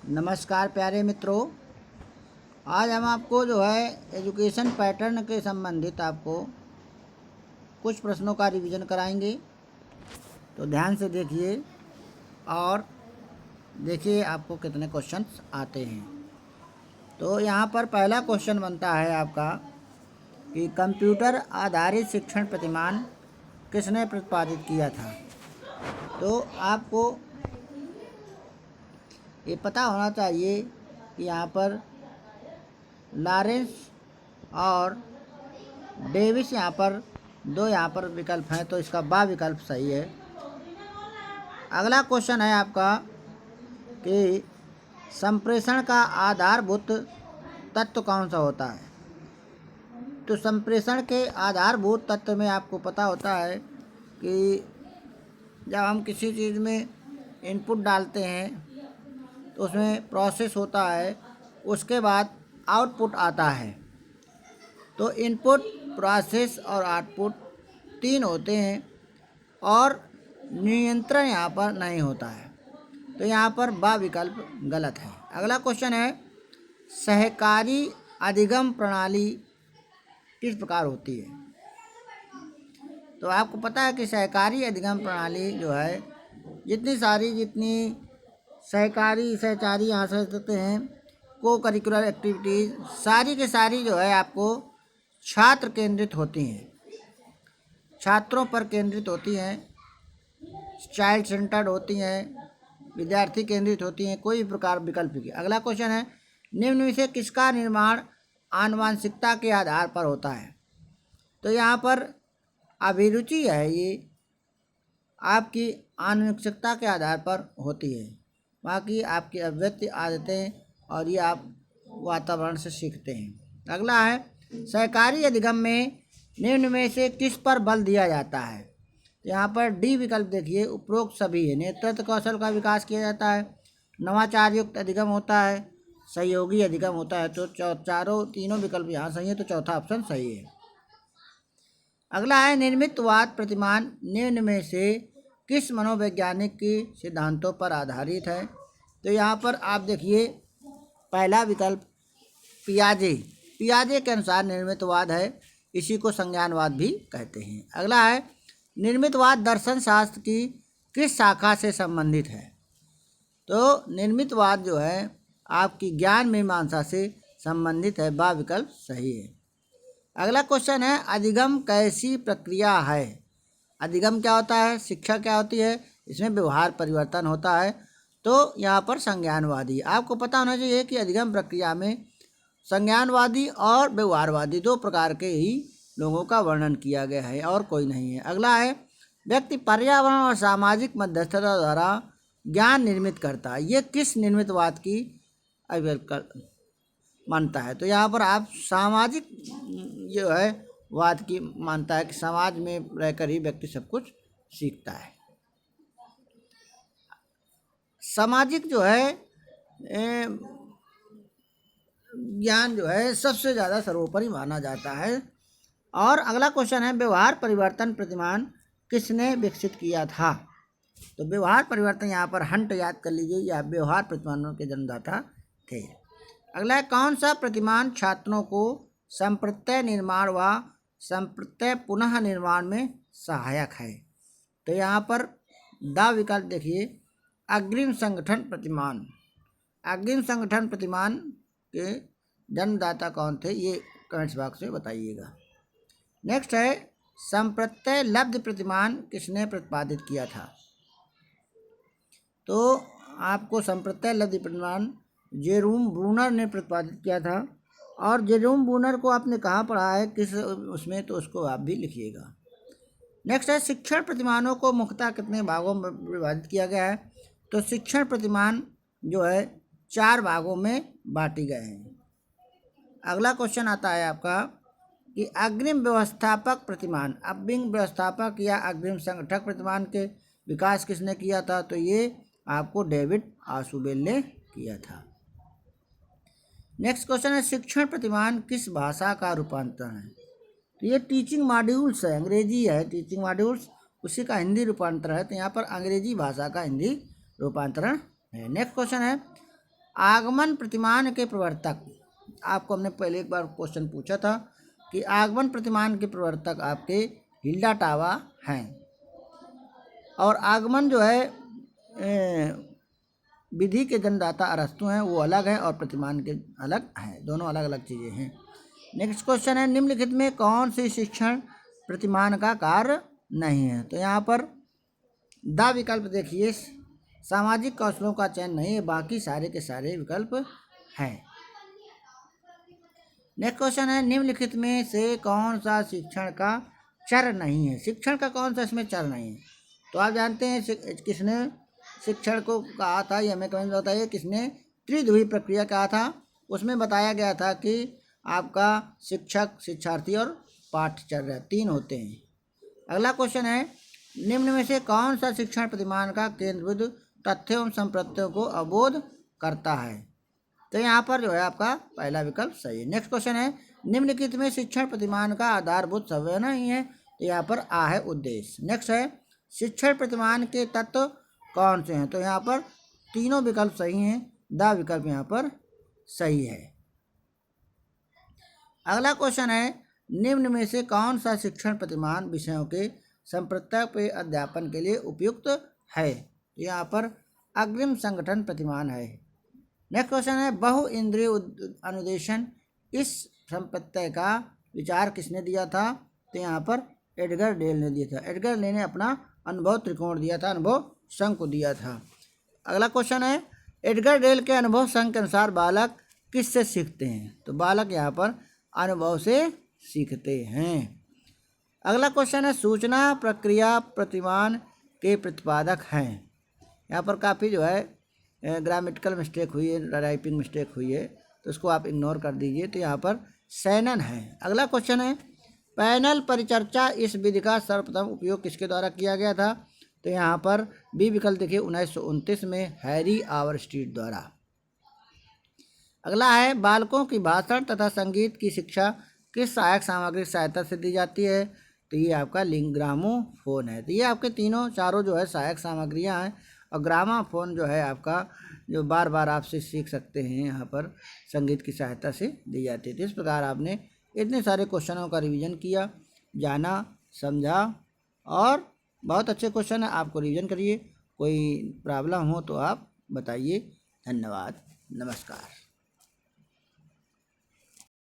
नमस्कार प्यारे मित्रों। आज हम आपको जो है एजुकेशन पैटर्न के संबंधित आपको कुछ प्रश्नों का रिवीजन कराएंगे। तो ध्यान से देखिए और देखिए आपको कितने क्वेश्चंस आते हैं। तो यहाँ पर पहला क्वेश्चन बनता है आपका कि कंप्यूटर आधारित शिक्षण प्रतिमान किसने प्रतिपादित किया था। तो आपको ये पता होना चाहिए कि यहाँ पर लॉरेंस और डेविस यहाँ पर विकल्प हैं, तो इसका बा विकल्प सही है। अगला क्वेश्चन है आपका कि संप्रेषण का आधारभूत तत्व कौन सा होता है। तो संप्रेषण के आधारभूत तत्व में आपको पता होता है कि जब हम किसी चीज़ में इनपुट डालते हैं तो उसमें प्रोसेस होता है, उसके बाद आउटपुट आता है। तो इनपुट, प्रोसेस और आउटपुट तीन होते हैं और नियंत्रण यहाँ पर नहीं होता है। तो यहाँ पर बा विकल्प गलत है। अगला क्वेश्चन है सहकारी अधिगम प्रणाली किस प्रकार होती है। तो आपको पता है कि सहकारी अधिगम प्रणाली जो है जितनी सहचारी यहाँ से देते हैं को करिकुलर एक्टिविटीज़ सारी के सारी जो है आपको छात्र केंद्रित होती हैं, छात्रों पर केंद्रित होती हैं, चाइल्ड सेंटर्ड होती हैं, विद्यार्थी केंद्रित होती हैं, कोई प्रकार विकल्प की। अगला क्वेश्चन है निम्न में से किसका निर्माण आनुवांशिकता के आधार पर होता है। तो यहाँ पर अभिरुचि है, ये आपकी आनुवंशिकता के आधार पर होती है, बाकी आपकी अव्यक्त आदतें और ये आप वातावरण से सीखते हैं। अगला है सहकारी अधिगम में निम्न में से किस पर बल दिया जाता है। तो यहाँ पर डी विकल्प देखिए, उपरोक्त सभी है। नेतृत्व कौशल का विकास किया जाता है, नवाचार युक्त अधिगम होता है, सहयोगी अधिगम होता है। तो तीनों विकल्प यहाँ सही है, तो चौथा ऑप्शन सही है। अगला है निर्मितवाद प्रतिमान निम्न में से किस मनोवैज्ञानिक के सिद्धांतों पर आधारित है। तो यहाँ पर आप देखिए पहला विकल्प पियाजे के अनुसार निर्मितवाद है, इसी को संज्ञानवाद भी कहते हैं। अगला है निर्मितवाद दर्शन शास्त्र की किस शाखा से संबंधित है। तो निर्मितवाद जो है आपकी ज्ञान मीमांसा से संबंधित है, बा विकल्प सही है। अगला क्वेश्चन है अधिगम कैसी प्रक्रिया है। अधिगम क्या होता है, शिक्षा क्या होती है, इसमें व्यवहार परिवर्तन होता है। तो यहाँ पर संज्ञानवादी, आपको पता होना चाहिए कि अधिगम प्रक्रिया में संज्ञानवादी और व्यवहारवादी दो प्रकार के ही लोगों का वर्णन किया गया है और कोई नहीं है। अगला है व्यक्ति पर्यावरण और सामाजिक मध्यस्थता द्वारा ज्ञान निर्मित करता है, ये किस निर्मितवाद की मानता है। तो यहाँ पर आप सामाजिक जो है वाद की मानता है कि समाज में रहकर ही व्यक्ति सब कुछ सीखता है। सामाजिक जो है ज्ञान जो है सबसे ज़्यादा सर्वोपरि माना जाता है। और अगला क्वेश्चन है व्यवहार परिवर्तन प्रतिमान किसने विकसित किया था। तो व्यवहार परिवर्तन यहाँ पर हंट याद कर लीजिए, या व्यवहार प्रतिमानों के जन्मदाता थे। अगला है कौन सा प्रतिमान छात्रों को संप्रत्यय निर्माण व संप्रत्यय पुनः निर्माण में सहायक है। तो यहाँ पर दा विकल्प देखिए अग्रिम संगठन प्रतिमान। अग्रिम संगठन प्रतिमान के जन्मदाता कौन थे, ये कमेंट्स बॉक्स में बताइएगा। नेक्स्ट है संप्रत्यय लब्ध प्रतिमान किसने प्रतिपादित किया था। तो आपको संप्रत्यय लब्ध प्रतिमान जेरोम ब्रूनर ने प्रतिपादित किया था, और जेरोम ब्रूनर को आपने कहाँ पढ़ा है किस उसमें, तो उसको आप भी लिखिएगा। नेक्स्ट है शिक्षण प्रतिमानों को मुख्यतः कितने भागों में विभाजित किया गया है। तो शिक्षण प्रतिमान जो है 4 भागों में बांटे गए हैं। अगला क्वेश्चन आता है आपका कि अग्रिम व्यवस्थापक प्रतिमान, अग्रिम व्यवस्थापक या अग्रिम संगठक प्रतिमान के विकास किसने किया था। तो ये आपको डेविड आशुबेल ने किया था। नेक्स्ट क्वेश्चन है शिक्षण प्रतिमान किस भाषा का रूपांतरण है। तो ये टीचिंग मॉड्यूल्स है, अंग्रेजी है टीचिंग मॉड्यूल्स, उसी का हिंदी रूपांतरण है। तो यहाँ पर अंग्रेजी भाषा का हिंदी रूपांतरण है। नेक्स्ट क्वेश्चन है आगमन प्रतिमान के प्रवर्तक, आपको हमने पहले एक बार क्वेश्चन पूछा था कि आगमन प्रतिमान के प्रवर्तक आपके हिल्डा टावा हैं, और आगमन जो है विधि के जन्मदाता अरस्तु हैं, वो अलग है, और प्रतिमान के अलग हैं, दोनों अलग अलग चीज़ें हैं। नेक्स्ट क्वेश्चन है, निम्नलिखित में कौन सी शिक्षण प्रतिमान का कार्य नहीं है? तो यहाँ पर द विकल्प देखिए, सामाजिक कौशलों का चयन नहीं है, बाकी सारे के सारे विकल्प हैं। नेक्स्ट क्वेश्चन है, निम्नलिखित में से कौन सा शिक्षण का चर नहीं है? शिक्षण का कौन सा इसमें चर नहीं है? तो आप जानते हैं किसने शिक्षण को कहा था, ये हमें कमेंट में बताइए, किसने त्रिध्रुवी प्रक्रिया कहा था? उसमें बताया गया था कि आपका शिक्षक, शिक्षार्थी और पाठ्यचर्या 3 होते हैं। अगला क्वेश्चन है, निम्न में से कौन सा शिक्षण प्रतिमान का केंद्रबिंदु तथ्यों एवं संप्रत्ययों को अवबोध करता है? तो यहाँ पर जो है आपका पहला विकल्प सही है। नेक्स्ट क्वेश्चन है, निम्नलिखित में शिक्षण प्रतिमान का आधारभूत सवय नहीं है? तो यहाँ पर आ है उद्देश्य। नेक्स्ट है, शिक्षण प्रतिमान के तत्व कौन से हैं? तो यहाँ पर तीनों विकल्प सही हैं, द विकल्प यहाँ पर सही है। अगला क्वेश्चन है, निम्न में से कौन सा शिक्षण प्रतिमान विषयों के संप्रत्यय पे अध्यापन के लिए उपयुक्त है? यहाँ पर अग्रिम संगठन प्रतिमान है। नेक्स्ट क्वेश्चन है, बहु इंद्रिय अनुदेशन, इस संप्रत्यय का विचार किसने दिया था? तो यहाँ पर एडगर डेल ने दिया था। एडगर डेल ने अपना अनुभव त्रिकोण दिया था, अनुभव संघ को दिया था। अगला क्वेश्चन है, एडगर डेल के अनुभव संघ के अनुसार बालक किससे सीखते हैं? तो बालक यहाँ पर अनुभव से सीखते हैं। अगला क्वेश्चन है, सूचना प्रक्रिया प्रतिमान के प्रतिपादक हैं। यहाँ पर काफ़ी जो है ग्रामेटिकल मिस्टेक हुई है, राइटिंग मिस्टेक हुई है, तो उसको आप इग्नोर कर दीजिए। तो यहाँ पर सैनन है। अगला क्वेश्चन है, पैनल परिचर्चा इस विधि का सर्वप्रथम उपयोग किसके द्वारा किया गया था? तो यहाँ पर बी विकल्प देखिए, 1929 में हैरी आवरस्टीट द्वारा। अगला है, बालकों की भाषण तथा संगीत की शिक्षा किस सहायक सामग्री की सहायता से दी जाती है? तो ये आपका ग्रामोफोन है। तो ये आपके तीनों चारों जो है सहायक सामग्रियाँ हैं, और ग्रामोफोन जो है आपका जो बार बार आपसे सीख सकते हैं, यहाँ पर संगीत की सहायता से दी जाती है। तो इस प्रकार आपने इतने सारे क्वेश्चनों का रिवीजन किया, जाना, समझा, और बहुत अच्छे क्वेश्चन है, आपको रिवीजन करिए। कोई प्रॉब्लम हो तो आप बताइए। धन्यवाद, नमस्कार।